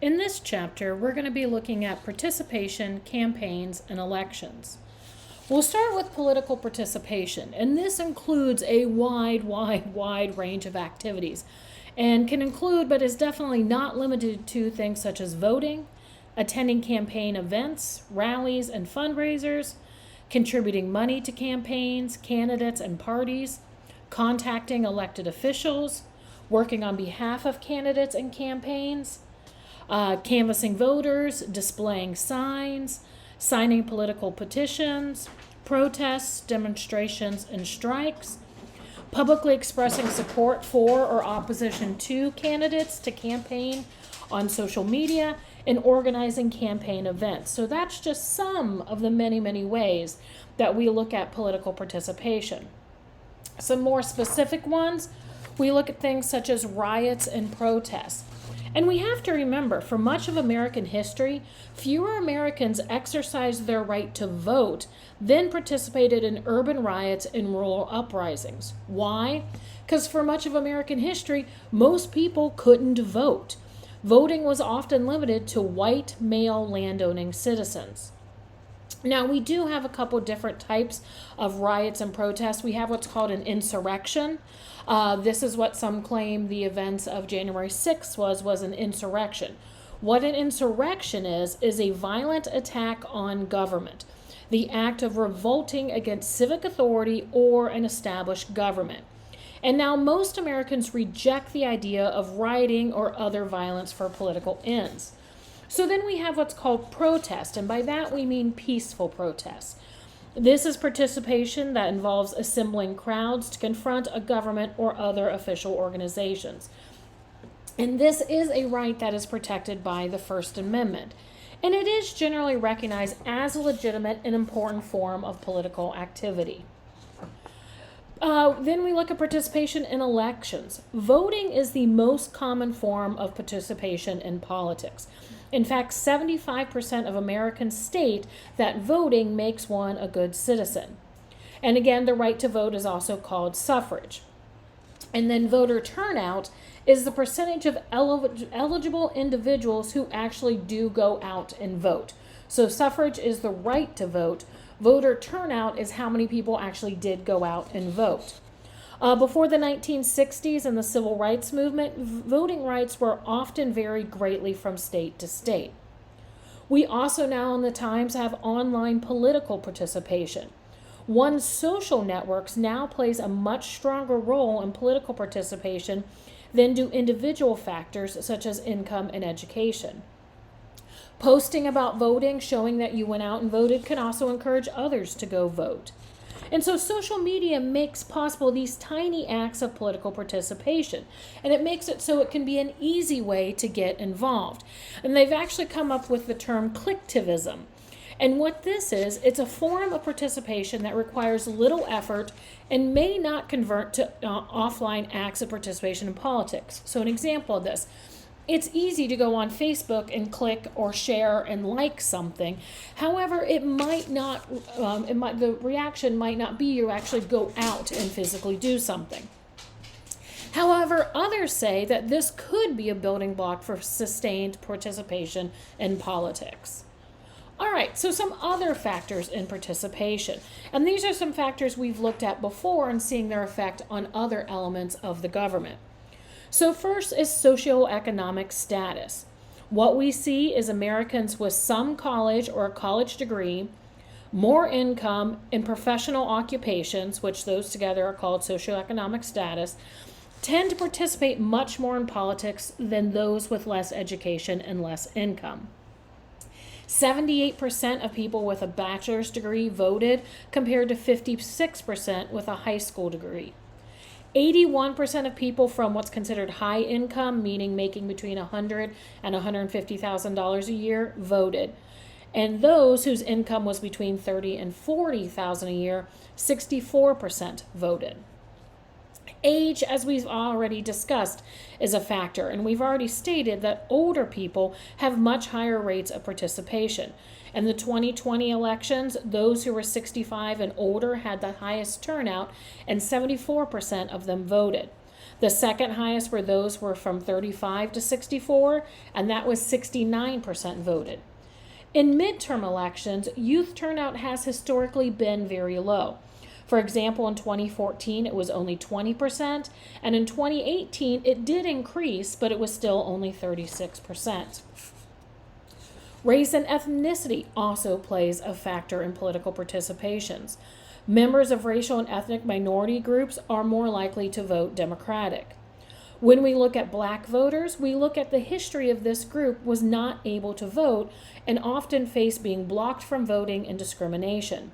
In this chapter, we're going to be looking at participation, campaigns, and elections. We'll start with political participation, and this includes a wide range of activities, and can include, but is definitely not limited to, things such as voting, attending campaign events, rallies, and fundraisers, contributing money to campaigns, candidates, and parties, contacting elected officials, working on behalf of candidates and campaigns, canvassing voters, displaying signs, signing political petitions, protests, demonstrations, and strikes, publicly expressing support for or opposition to candidates to campaign on social media, and organizing campaign events. So that's just some of the many ways that we look at political participation. Some more specific ones, we look at things such as riots and protests. And we have to remember, for much of American history, fewer Americans exercised their right to vote than participated in urban riots and rural uprisings. Why? Because for much of American history, most people couldn't vote. Voting was often limited to white male landowning citizens. Now, we do have a couple different types of riots and protests. We have what's called an insurrection. This is what some claim the events of January 6th was an insurrection. What an insurrection is a violent attack on government, the act of revolting against civic authority or an established government. And now most Americans reject the idea of rioting or other violence for political ends. So then we have what's called protest, and by that we mean peaceful protests. This is participation that involves assembling crowds to confront a government or other official organizations. And this is a right that is protected by the First Amendment. And it is generally recognized as a legitimate and important form of political activity. Then we look at participation in elections. Voting is the most common form of participation in politics. In fact, 75% of Americans state that voting makes one a good citizen. And again, the right to vote is also called suffrage. And then voter turnout is the percentage of eligible individuals who actually do go out and vote. So suffrage is the right to vote. Voter turnout is how many people actually did go out and vote. Before the 1960s and the Civil Rights Movement, voting rights were often varied greatly from state to state. We also now in the times have online political participation. One's social networks now plays a much stronger role in political participation than do individual factors such as income and education. Posting about voting, showing that you went out and voted, can also encourage others to go vote. And so social media makes possible these tiny acts of political participation, and it makes it so it can be an easy way to get involved. And they've actually come up with the term clicktivism. And what this is, it's a form of participation that requires little effort and may not convert to offline acts of participation in politics. So an example of this: it's easy to go on Facebook and click or share and like something. However, it might not, the reaction might not be you actually go out and physically do something. However, others say that this could be a building block for sustained participation in politics. All right, so some other factors in participation. And these are some factors we've looked at before and seeing their effect on other elements of the government. So first is socioeconomic status. What we see is Americans with some college or a college degree, more income in professional occupations, which those together are called socioeconomic status, tend to participate much more in politics than those with less education and less income. 78% of people with a bachelor's degree voted, compared to 56% with a high school degree. 81% of people from what's considered high income, meaning making between $100,000 and $150,000 a year, voted. And those whose income was between $30,000 and $40,000 a year, 64% voted. Age, as we've already discussed, is a factor, and we've already stated that older people have much higher rates of participation. In the 2020 elections, those who were 65 and older had the highest turnout, and 74% of them voted. The second highest were those were from 35 to 64, and that was 69% voted. In midterm elections, youth turnout has historically been very low. For example, in 2014, it was only 20%, and in 2018, it did increase, but it was still only 36%. Race and ethnicity also plays a factor in political participations. Members of racial and ethnic minority groups are more likely to vote Democratic. When we look at black voters, we look at the history of this group was not able to vote and often face being blocked from voting and discrimination.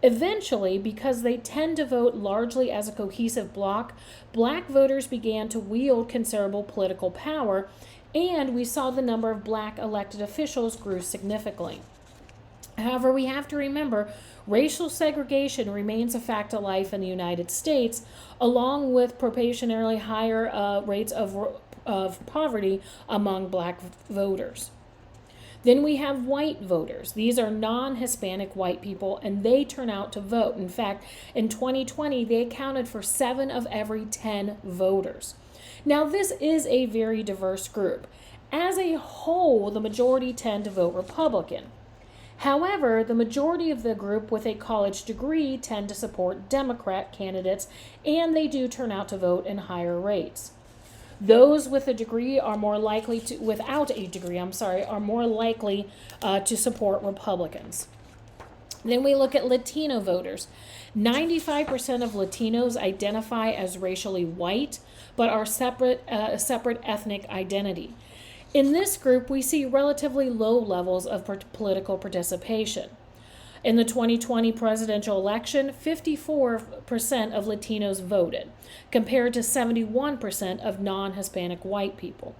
Eventually, because they tend to vote largely as a cohesive bloc, black voters began to wield considerable political power, and we saw the number of black elected officials grew significantly. However, we have to remember racial segregation remains a fact of life in the United States, along with proportionally higher rates of poverty among black voters. Then we have white voters. These are non-Hispanic white people, and they turn out to vote. In fact, in 2020, they accounted for 7 of every 10 voters. Now, this is a very diverse group. As a whole, the majority tend to vote Republican. However, the majority of the group with a college degree tend to support Democrat candidates, and they do turn out to vote in higher rates. Those with a degree are more likely to, without a degree, are more likely to support Republicans. Then we look at Latino voters. 95% of Latinos identify as racially white, but are separate ethnic identity. In this group, we see relatively low levels of political participation. In the 2020 presidential election, 54% of Latinos voted, compared to 71% of non-Hispanic white people.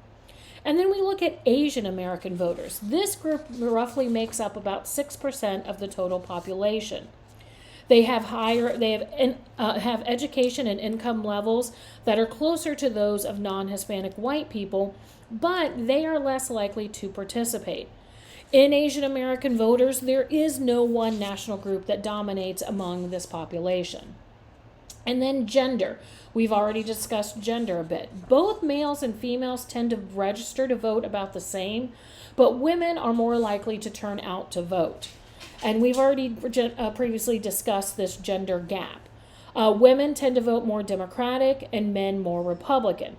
And then we look at Asian American voters. This group roughly makes up about 6% of the total population. They have have education and income levels that are closer to those of non-Hispanic white people, but they are less likely to participate. In Asian American voters, there is no one national group that dominates among this population. And then gender. We've already discussed gender a bit. Both males and females tend to register to vote about the same, but women are more likely to turn out to vote. And we've already previously discussed this gender gap. Women tend to vote more Democratic and men more Republican.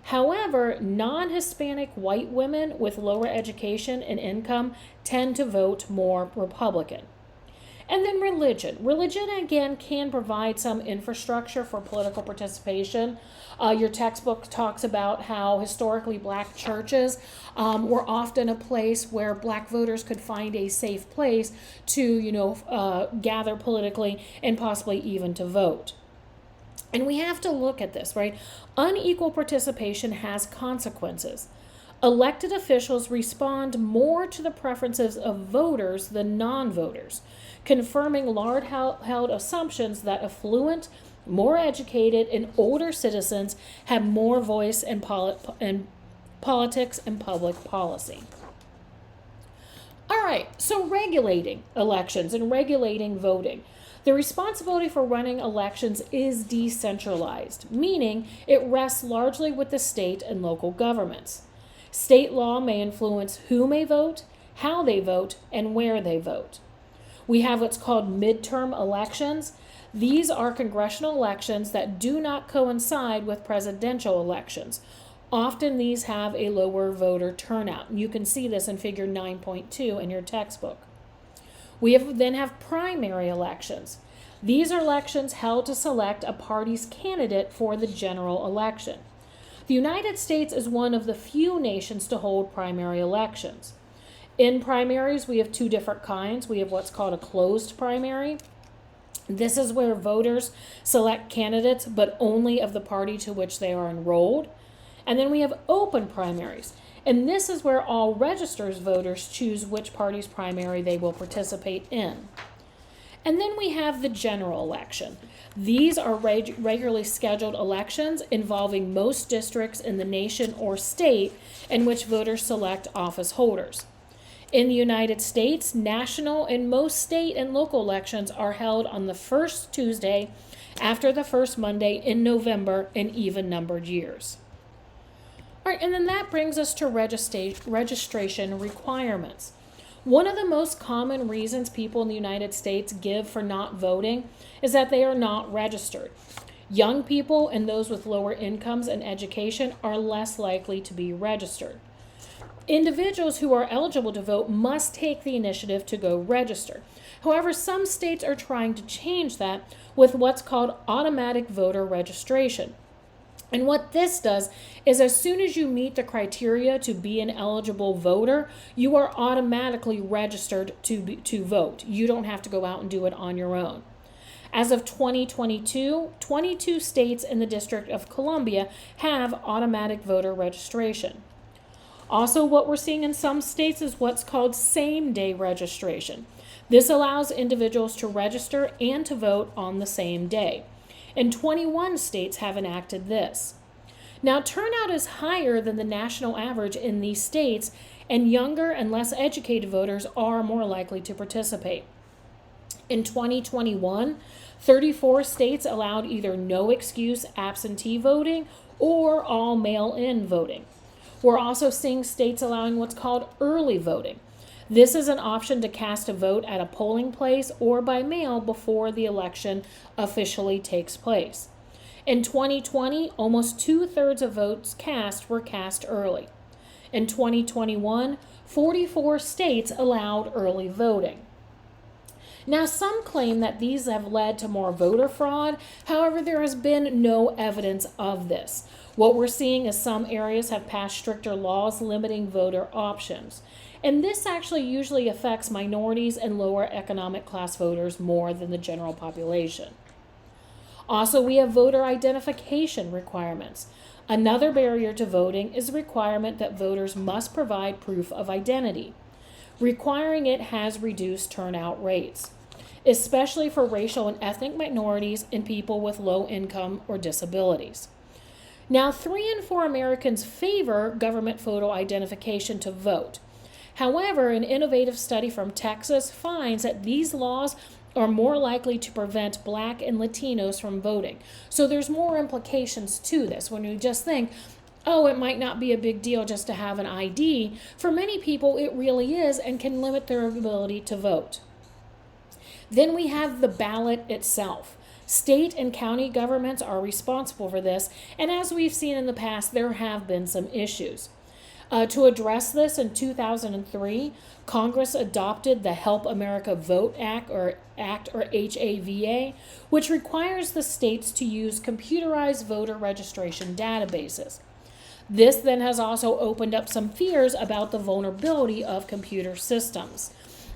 However, non-Hispanic white women with lower education and income tend to vote more Republican. And then religion. Religion, again, can provide some infrastructure for political participation. Your textbook talks about how historically black churches were often a place where black voters could find a safe place to, gather politically and possibly even to vote. And we have to look at this, right? Unequal participation has consequences. Elected officials respond more to the preferences of voters than non-voters, confirming long-held assumptions that affluent, more educated, and older citizens have more voice in politics and public policy. All right, so regulating elections and regulating voting. The responsibility for running elections is decentralized, meaning it rests largely with the state and local governments. State law may influence who may vote, how they vote, and where they vote. We have what's called midterm elections. These are congressional elections that do not coincide with presidential elections. Often these have a lower voter turnout. You can see this in figure 9.2 in your textbook. We then have primary elections. These are elections held to select a party's candidate for the general election. The United States is one of the few nations to hold primary elections. In primaries, we have 2 different kinds. We have what's called a closed primary. This is where voters select candidates, but only of the party to which they are enrolled. And then we have open primaries. And this is where all registered voters choose which party's primary they will participate in. And then we have the general election. These are regularly scheduled elections involving most districts in the nation or state in which voters select office holders. In the United States, national and most state and local elections are held on the first Tuesday after the first Monday in November in even-numbered years. All right, and then that brings us to registration requirements. One of the most common reasons people in the United States give for not voting is that they are not registered. Young people and those with lower incomes and education are less likely to be registered. Individuals who are eligible to vote must take the initiative to go register. However, some states are trying to change that with what's called automatic voter registration. And what this does is as soon as you meet the criteria to be an eligible voter, you are automatically registered to vote. You don't have to go out and do it on your own. As of 2022, 22 states in the District of Columbia have automatic voter registration. Also, what we're seeing in some states is what's called same-day registration. This allows individuals to register and to vote on the same day. And 21 states have enacted this. Now, turnout is higher than the national average in these states, and younger and less educated voters are more likely to participate. In 2021, 34 states allowed either no excuse absentee voting or all mail-in voting. We're also seeing states allowing what's called early voting. This is an option to cast a vote at a polling place or by mail before the election officially takes place. In 2020, almost 2/3 of votes cast were cast early. In 2021, 44 states allowed early voting. Now, some claim that these have led to more voter fraud. However, there has been no evidence of this. What we're seeing is some areas have passed stricter laws limiting voter options. And this actually usually affects minorities and lower economic class voters more than the general population. Also, we have voter identification requirements. Another barrier to voting is the requirement that voters must provide proof of identity. Requiring it has reduced turnout rates, especially for racial and ethnic minorities and people with low income or disabilities. Now, 3 in 4 Americans favor government photo identification to vote. However, an innovative study from Texas finds that these laws are more likely to prevent Black and Latinos from voting. So there's more implications to this. When you just think, oh, it might not be a big deal just to have an ID, for many people it really is and can limit their ability to vote. Then we have the ballot itself. State and county governments are responsible for this, and as we've seen in the past, there have been some issues. To address this, in 2003, Congress adopted the Help America Vote Act, or HAVA, which requires the states to use computerized voter registration databases. This then has also opened up some fears about the vulnerability of computer systems.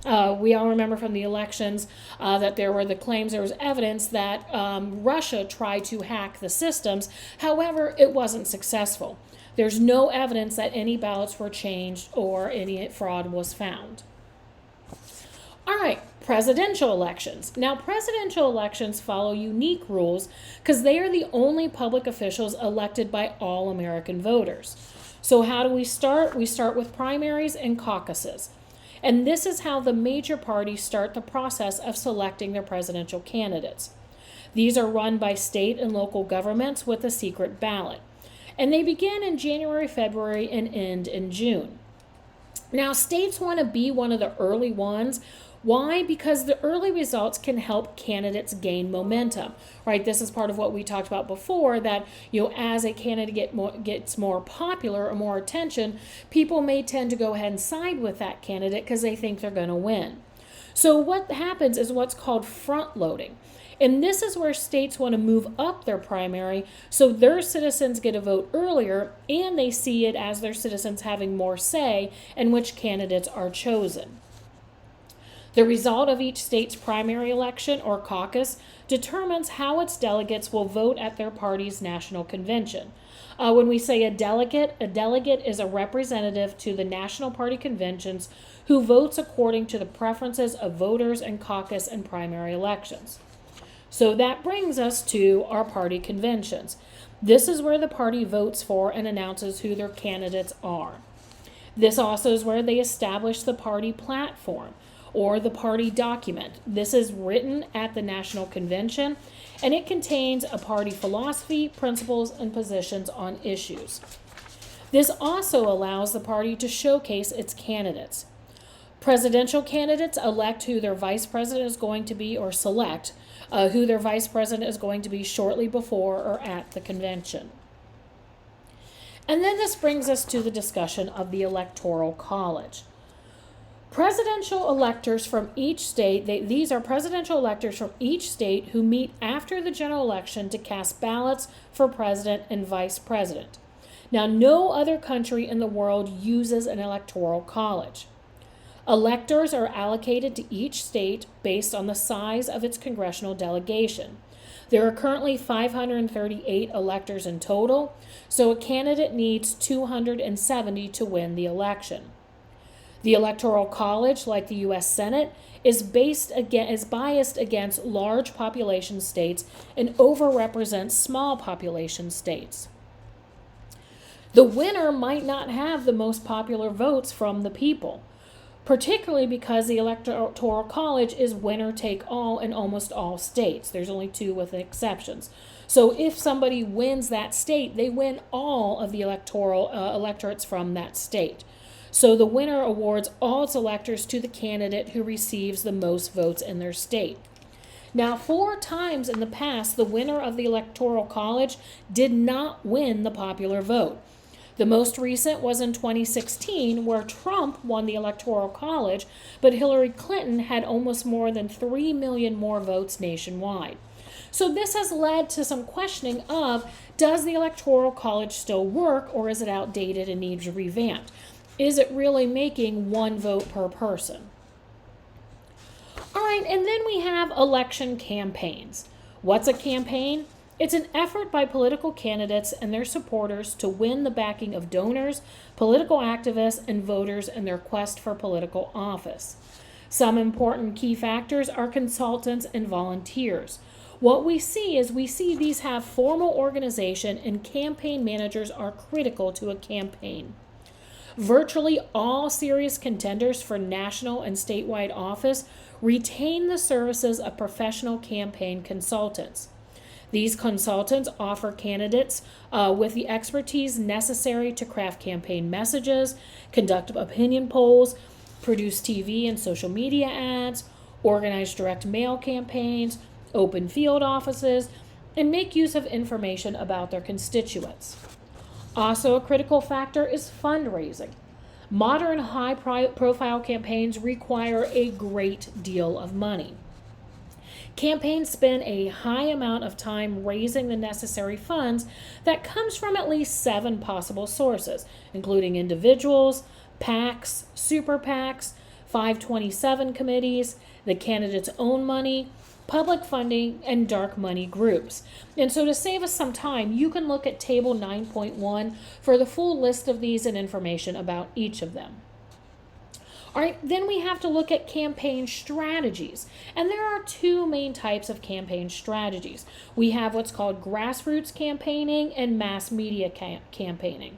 We all remember from the elections that there were the claims, there was evidence that Russia tried to hack the systems. However, it wasn't successful. There's no evidence that any ballots were changed or any fraud was found. All right, presidential elections. Now, presidential elections follow unique rules because they are the only public officials elected by all American voters. So how do we start? We start with primaries and caucuses. And this is how the major parties start the process of selecting their presidential candidates. These are run by state and local governments with a secret ballot. And they begin in January, February, and end in June. Now, states want to be one of the early ones. Why? Because the early results can help candidates gain momentum, right? This is part of what we talked about before, that, as a candidate gets more popular or more attention, people may tend to go ahead and side with that candidate because they think they're going to win. So what happens is what's called front loading. And this is where states want to move up their primary so their citizens get a vote earlier and they see it as their citizens having more say in which candidates are chosen. The result of each state's primary election or caucus determines how its delegates will vote at their party's national convention. When we say a delegate is a representative to the national party conventions who votes according to the preferences of voters in caucus and primary elections. So that brings us to our party conventions. This is where the party votes for and announces who their candidates are. This also is where they establish the party platform, or the party document. This is written at the National Convention, and it contains a party philosophy, principles, and positions on issues. This also allows the party to showcase its candidates. Presidential candidates elect who their vice president is going to be, or select who their vice president is going to be shortly before or at the convention. And then this brings us to the discussion of the Electoral College. Presidential electors from each state, these are presidential electors from each state who meet after the general election to cast ballots for president and vice president. Now, no other country in the world uses an electoral college. Electors are allocated to each state based on the size of its congressional delegation. There are currently 538 electors in total, so a candidate needs 270 to win the election. The Electoral College, like the U.S. Senate, is biased against large population states and overrepresents small population states. The winner might not have the most popular votes from the people, particularly because the Electoral College is winner take all in almost all states. There's only 2 with exceptions. So if somebody wins that state, they win all of the electorates from that state. So the winner awards all its electors to the candidate who receives the most votes in their state. Now, 4 times in the past, the winner of the Electoral College did not win the popular vote. The most recent was in 2016, where Trump won the Electoral College, but Hillary Clinton had almost more than 3 million more votes nationwide. So this has led to some questioning of, does the Electoral College still work, or is it outdated and needs revamped? Is it really making 1 vote per person? All right, and then we have election campaigns. What's a campaign? It's an effort by political candidates and their supporters to win the backing of donors, political activists, and voters in their quest for political office. Some important key factors are consultants and volunteers. What we see these have formal organization, and campaign managers are critical to a campaign. Virtually all serious contenders for national and statewide office retain the services of professional campaign consultants. These consultants offer candidates with the expertise necessary to craft campaign messages, conduct opinion polls, produce TV and social media ads, organize direct mail campaigns, open field offices, and make use of information about their constituents. Also, a critical factor is fundraising. Modern high-profile campaigns require a great deal of money. Campaigns spend a high amount of time raising the necessary funds that comes from at least 7 possible sources, including individuals, PACs, super PACs, 527 committees, the candidate's own money, public funding, and dark money groups. And so to save us some time, you can look at Table 9.1 for the full list of these and information about each of them. All right, then we have to look at campaign strategies. And there are 2 main types of campaign strategies. We have what's called grassroots campaigning and mass media campaigning.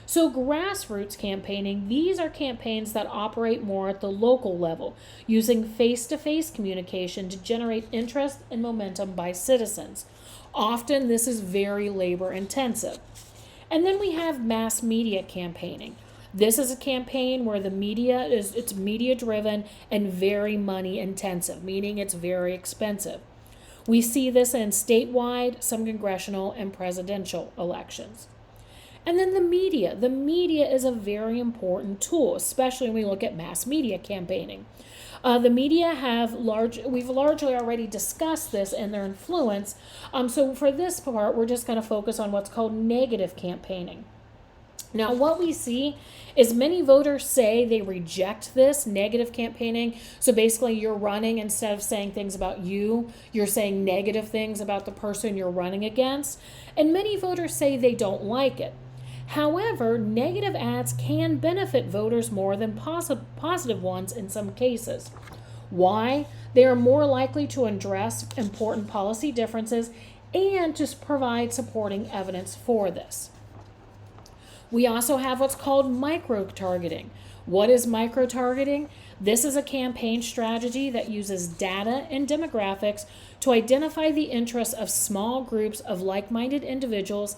So grassroots campaigning, these are campaigns that operate more at the local level, using face-to-face communication to generate interest and momentum by citizens. Often this is very labor intensive. And then we have mass media campaigning. This is a campaign where the media it's media driven and very money intensive, meaning it's very expensive. We see this in statewide, some congressional, and presidential elections. And then the media. The media is a very important tool, especially when we look at mass media campaigning. The media we've largely already discussed this and their influence. So for this part, we're just going to focus on what's called negative campaigning. Now, what we see is many voters say they reject this negative campaigning. So basically, you're running, instead of saying things about you, you're saying negative things about the person you're running against. And many voters say they don't like it. However, negative ads can benefit voters more than positive ones in some cases. Why? They are more likely to address important policy differences and to provide supporting evidence for this. We also have what's called micro-targeting. What is micro-targeting? This is a campaign strategy that uses data and demographics to identify the interests of small groups of like-minded individuals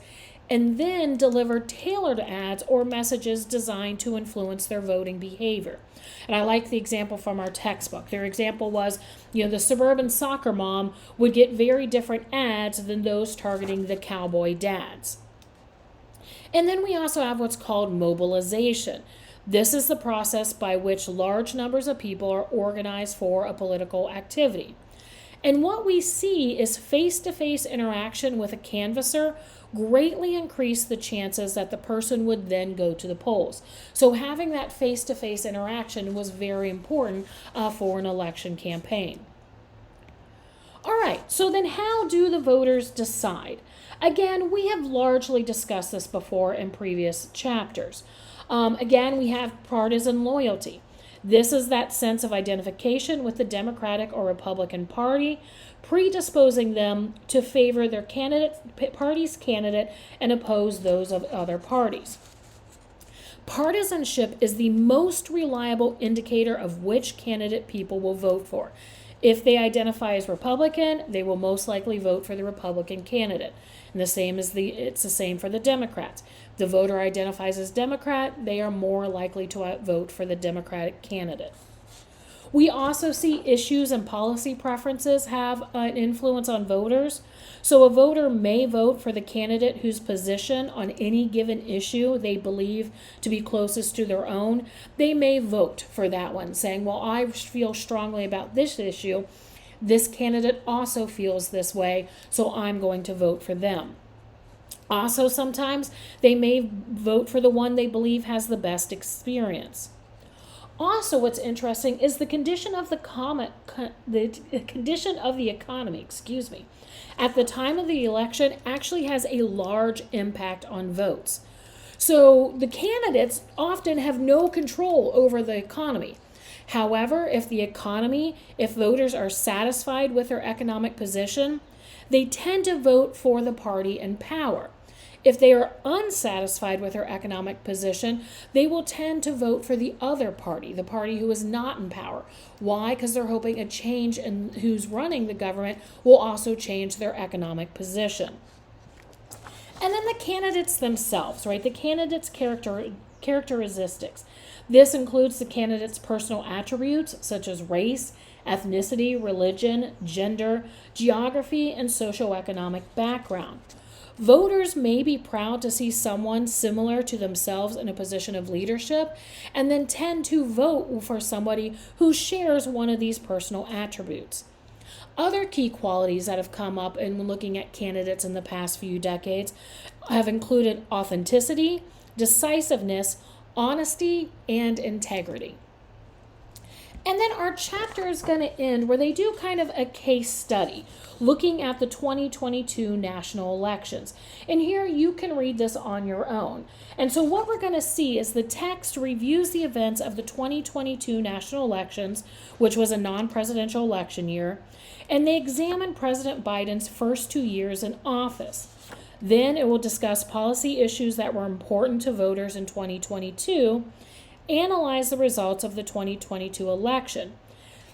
and then deliver tailored ads or messages designed to influence their voting behavior. And I like the example from our textbook. Their example was, the suburban soccer mom would get very different ads than those targeting the cowboy dads. And then we also have what's called mobilization. This is the process by which large numbers of people are organized for a political activity. And what we see is face-to-face interaction with a canvasser greatly increase the chances that the person would then go to the polls. So having that face-to-face interaction was very important for an election campaign. All right, so then how do the voters decide? Again, we have largely discussed this before in previous chapters. Again, we have partisan loyalty. This is that sense of identification with the Democratic or Republican Party, predisposing them to favor their party's candidate and oppose those of other parties. Partisanship is the most reliable indicator of which candidate people will vote for. If they identify as Republican, they will most likely vote for the Republican candidate. And it's the same for the Democrats. If the voter identifies as Democrat, they are more likely to vote for the Democratic candidate. We also see issues and policy preferences have an influence on voters. So a voter may vote for the candidate whose position on any given issue they believe to be closest to their own. They may vote for that one, saying, well, I feel strongly about this issue. This candidate also feels this way, so I'm going to vote for them. Also, sometimes they may vote for the one they believe has the best experience. Also, what's interesting is the condition of the economy, at the time of the election actually has a large impact on votes. So the candidates often have no control over the economy. However, if voters are satisfied with their economic position, they tend to vote for the party in power. If they are unsatisfied with their economic position, they will tend to vote for the other party, the party who is not in power. Why? Because they're hoping a change in who's running the government will also change their economic position. And then the candidates themselves, right? The candidates' characteristics. This includes the candidate's personal attributes such as race, ethnicity, religion, gender, geography, and socioeconomic background. Voters may be proud to see someone similar to themselves in a position of leadership and then tend to vote for somebody who shares one of these personal attributes. Other key qualities that have come up in looking at candidates in the past few decades have included authenticity, decisiveness, honesty, and integrity. And then our chapter is going to end where they do kind of a case study looking at the 2022 national elections. And here you can read this on your own. And so what we're going to see is the text reviews the events of the 2022 national elections, which was a non-presidential election year, and they examine President Biden's first 2 years in office. Then it will discuss policy issues that were important to voters in 2022, analyze the results of the 2022 election.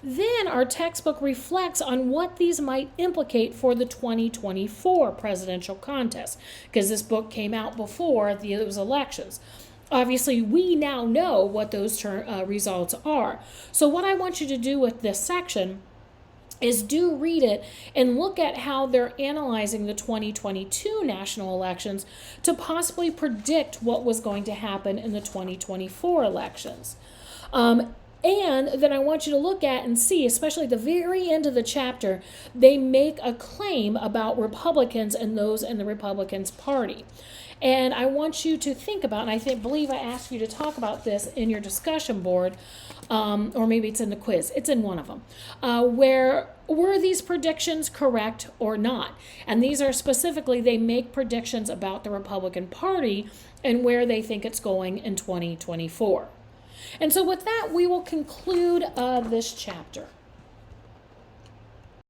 Then our textbook reflects on what these might implicate for the 2024 presidential contest, because this book came out before those elections. Obviously, we now know what those results are. So what I want you to do with this section is do read it and look at how they're analyzing the 2022 national elections to possibly predict what was going to happen in the 2024 elections. And then I want you to look at and see, especially at the very end of the chapter, they make a claim about Republicans and those in the Republicans Party. And I want you to think about, and I believe I asked you to talk about this in your discussion board, or maybe it's in the quiz. It's in one of them. Where were these predictions correct or not? And these are specifically, they make predictions about the Republican Party and where they think it's going in 2024. And so with that, we will conclude this chapter.